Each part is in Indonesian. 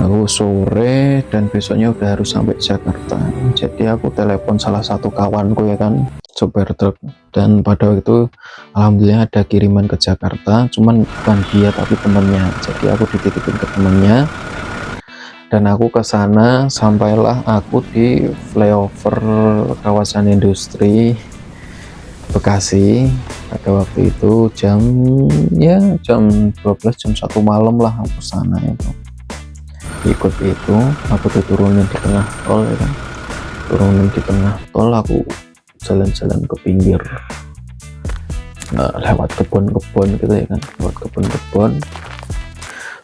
Aku sore dan besoknya udah harus sampai Jakarta. Jadi aku telepon salah satu kawanku ya kan, sopir truk. Dan pada waktu itu alhamdulillah ada kiriman ke Jakarta, cuman bukan dia tapi temennya. Jadi aku dititipin ke temennya dan aku ke sana. Sampailah aku di flyover kawasan industri Bekasi pada waktu itu jam 12 jam 1 malam lah aku sana itu. Ikut itu aku diturunin di tengah tol ya kan, turunin di tengah tol, aku jalan-jalan ke pinggir, lewat kebun-kebun gitu ya kan, lewat kebun-kebun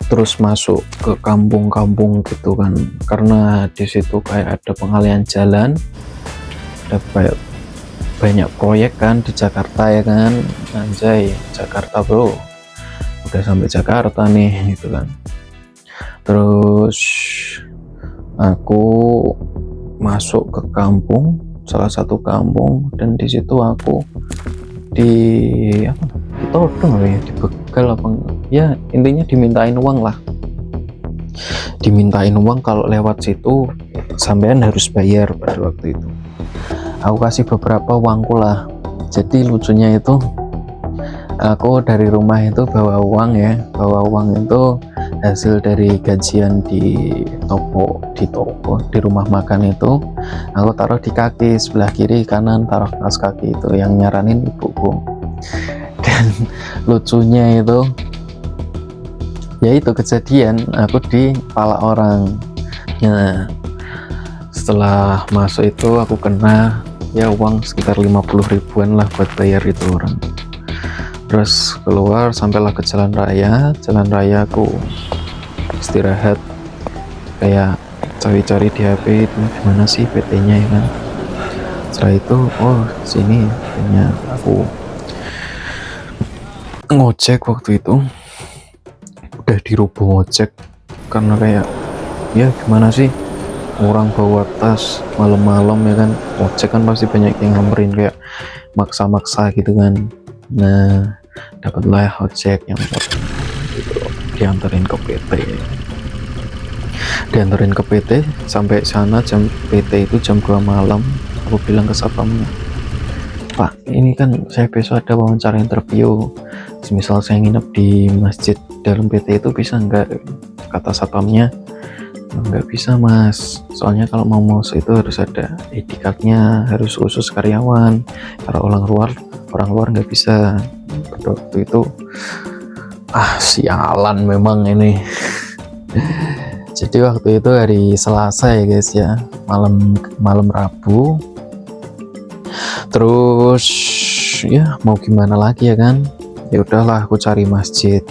terus masuk ke kampung-kampung gitu kan, karena di situ kayak ada pengalian jalan, ada banyak proyek kan di Jakarta ya kan. Anjay, Jakarta bro, udah sampai Jakarta nih gitu kan. Terus aku masuk ke kampung, salah satu kampung, dan di situ aku ditodong ya, dibegal apa ya, intinya dimintain uang lah, dimintain uang kalau lewat situ sampean harus bayar. Pada waktu itu aku kasih beberapa uangku lah. Jadi lucunya itu aku dari rumah itu bawa uang ya, bawa uang itu hasil dari gajian di toko di rumah makan itu. Aku taruh di kaki sebelah kiri, kanan taruh kaos kaki, itu yang nyaranin ibuku. Dan lucunya itu ya itu kejadian aku di pala orang. Nah setelah masuk itu aku kena ya uang sekitar 50 ribuan lah buat bayar itu orang. Terus keluar sampailah ke jalan raya aku istirahat, kayak cari-cari di HP itu gimana sih PT nya ya kan. Setelah itu oh sini PT-nya, aku ngojek waktu itu udah dirubung ojek, karena kayak ya gimana sih orang bawa tas malam-malam ya kan, ojek kan pasti banyak yang ngamperin kayak maksa-maksa gitu kan. Nah dapatlah ojek yang gitu, dianterin ke PT, sampai sana PT itu jam 2 malam. Aku bilang ke satpamnya, Pak ini kan saya besok ada wawancara interview, misal saya nginep di masjid dalam PT itu bisa nggak? Kata satpamnya, nggak bisa mas, soalnya kalau mau masuk itu harus ada ID card-nya, harus khusus karyawan, kalau orang luar nggak bisa. Pada waktu itu sialan memang ini. Jadi waktu itu hari Selasa ya guys ya, malam Rabu. Terus ya mau gimana lagi ya kan, ya udahlah aku cari masjid.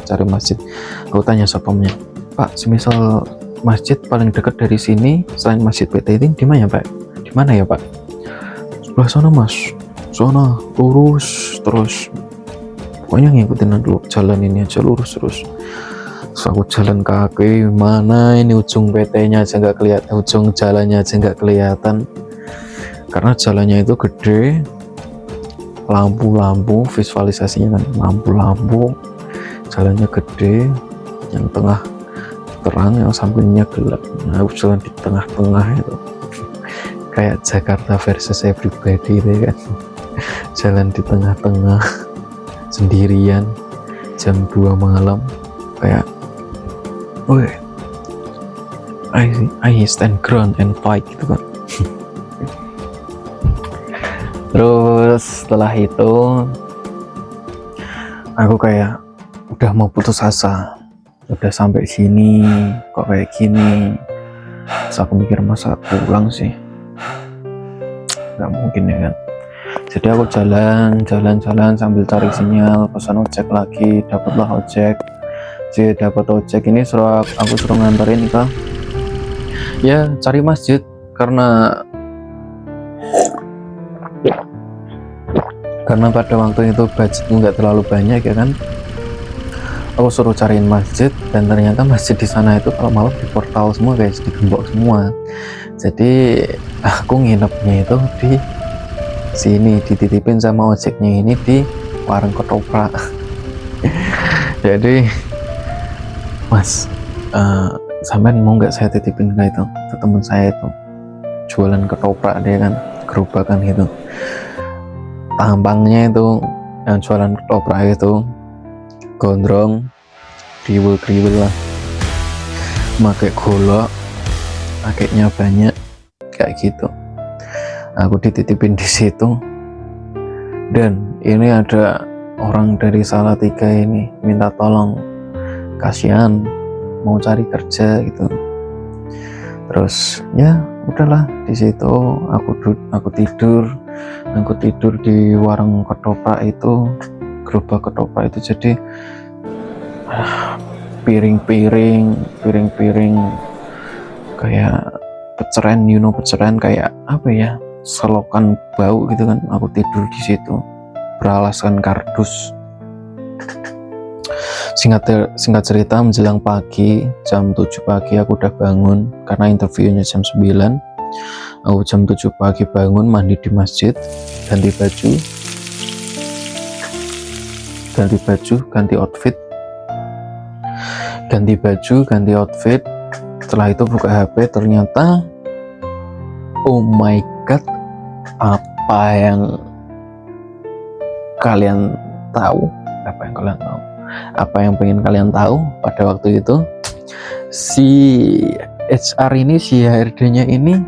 Aku tanya satpamnya, Pak semisal masjid paling dekat dari sini selain masjid PT ini di mana ya Pak? Di mana ya Pak? Sebelah sana mas, sana lurus terus, pokoknya ngikutin dulu jalan ini aja lurus terus. Terus aku jalan kaki, mana ini ujung PT-nya aja nggak kelihatan, ujung jalannya aja nggak kelihatan karena jalannya itu gede, lampu-lampu visualisasinya kan, lampu-lampu, jalannya gede, yang tengah terang, yang sampingnya gelap. Nah aku jalan di tengah-tengah itu kayak Jakarta versus Everybody itu kan. Jalan di tengah-tengah sendirian jam 2 malam, kayak woi I stand ground and fight gitu kan. Terus setelah itu aku kayak udah mau putus asa, udah sampai sini kok kayak gini. Terus aku mikir masa pulang sih, nggak mungkin ya kan. Jadi aku jalan sambil cari sinyal, pesan ojek lagi, dapatlah ojek. Dapat ojek ini aku suruh nganterin ke ya cari masjid, karena pada waktu itu budget nggak terlalu banyak ya kan. Aku suruh cariin masjid, dan ternyata masjid di sana itu kalau malam di portal semua guys, digembok semua. Jadi aku nginepnya itu di sini, dititipin sama ojeknya ini di warung ketoprak. Jadi mas sampean mau nggak saya titipin ke itu, ke teman saya itu jualan ketoprak, dia kan gerobakan gitu, tampangnya itu yang jualan ketoprak itu gondrong, kriwil lah, pakai golok, pakainya banyak kayak gitu. Aku dititipin di situ, dan ini ada orang dari Salatiga ini minta tolong, kasihan mau cari kerja gitu. Terus ya udahlah, di situ aku tidur di warung ketoprak itu, gerobak ketoprak itu. Jadi piring-piring kayak peceren, peceren kayak apa ya, selokan bau gitu kan. Aku tidur di situ beralaskan kardus. Singkat cerita, menjelang pagi jam 7 pagi aku udah bangun karena interviewnya jam 9. Aku jam 7 pagi bangun, mandi di masjid, ganti outfit. Setelah itu buka HP, ternyata oh my god, apa yang pengen kalian tahu pada waktu itu, si HR ini, si HRD-nya ini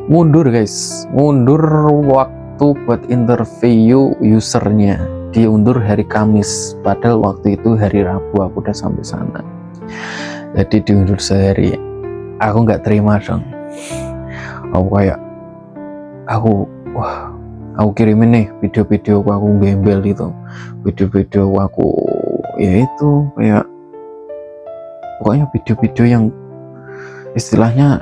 mundur guys, mundur waktu buat interview usernya, diundur hari Kamis, padahal waktu itu hari Rabu aku udah sampai sana. Jadi diundur sehari. Aku nggak terima dong. Aku kirimin nih video-video aku gembel itu, video-video aku ya itu kayak pokoknya video-video yang istilahnya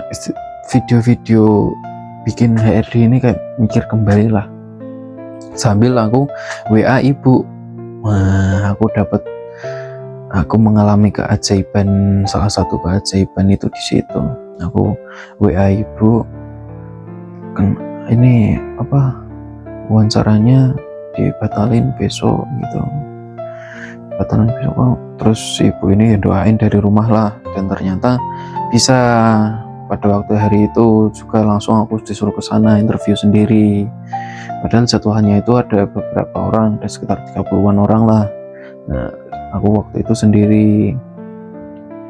video-video bikin HRD ini kayak mikir kembali lah, sambil aku WA ibu. Aku mengalami keajaiban, salah satu keajaiban itu di situ. Aku WA ibu, kan ini apa, wawancaranya dibatalin besok gitu, terus ibu ini doain dari rumah lah, dan ternyata bisa. Pada waktu hari itu juga langsung aku disuruh ke sana interview sendiri, padahal jadwalnya itu ada beberapa orang, ada sekitar 30-an orang lah. Nah, aku waktu itu sendiri.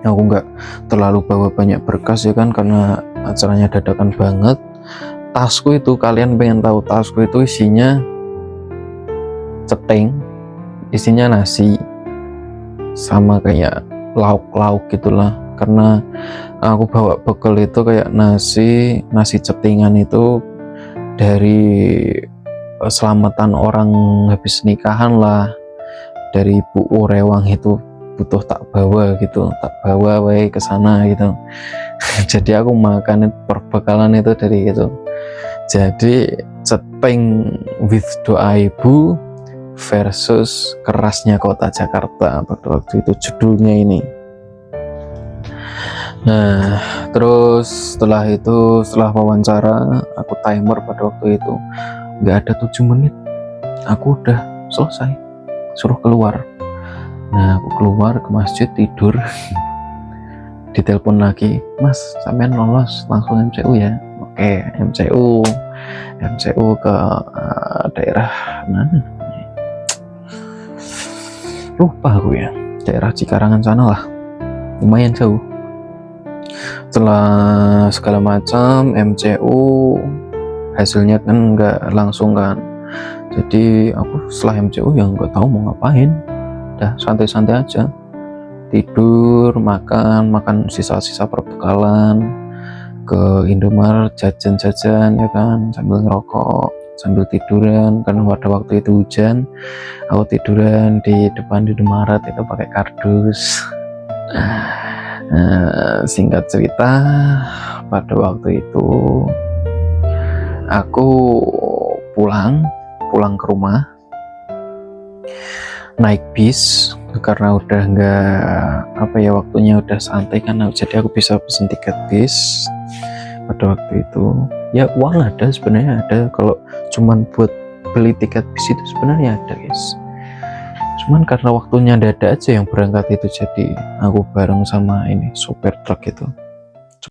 Aku nggak terlalu bawa banyak berkas ya kan, karena acaranya dadakan banget. Tasku itu, kalian pengen tahu tasku itu isinya ceting, isinya nasi sama kayak lauk-lauk gitulah, karena aku bawa bekal itu kayak nasi cetingan itu dari selamatan orang habis nikahan lah, dari Ibu Urewang itu butuh tak bawa wae ke sana gitu. Jadi aku makan perbekalan itu dari itu. Jadi ceting with doa ibu versus kerasnya kota Jakarta pada waktu itu, judulnya ini. Nah, terus setelah wawancara, aku timer pada waktu itu nggak ada 7 menit, aku udah selesai, suruh keluar. Nah, aku keluar ke masjid, tidur. Ditelepon lagi, Mas, sampean lolos langsung MCU ya. Oke, MCU ke daerah mana? Lupa aku ya, daerah Cikarangan sana lah, lumayan jauh. Setelah segala macam MCU, hasilnya kan nggak langsung kan, jadi aku setelah MCU yang nggak tahu mau ngapain, udah santai-santai aja, tidur, makan sisa-sisa perbekalan, ke Indomaret jajan-jajan ya kan, sambil ngerokok, sambil tiduran, karena pada waktu itu hujan. Aku tiduran di depan Indomaret itu pakai kardus. Singkat cerita, pada waktu itu aku pulang ke rumah naik bis, karena udah nggak waktunya udah santai kan, jadi aku bisa pesen tiket bis. Pada waktu itu ya uang ada, sebenarnya ada, kalau cuman buat beli tiket bis itu sebenarnya ada guys, cuman karena waktunya dadak aja yang berangkat itu, jadi aku bareng sama ini sopir truk itu.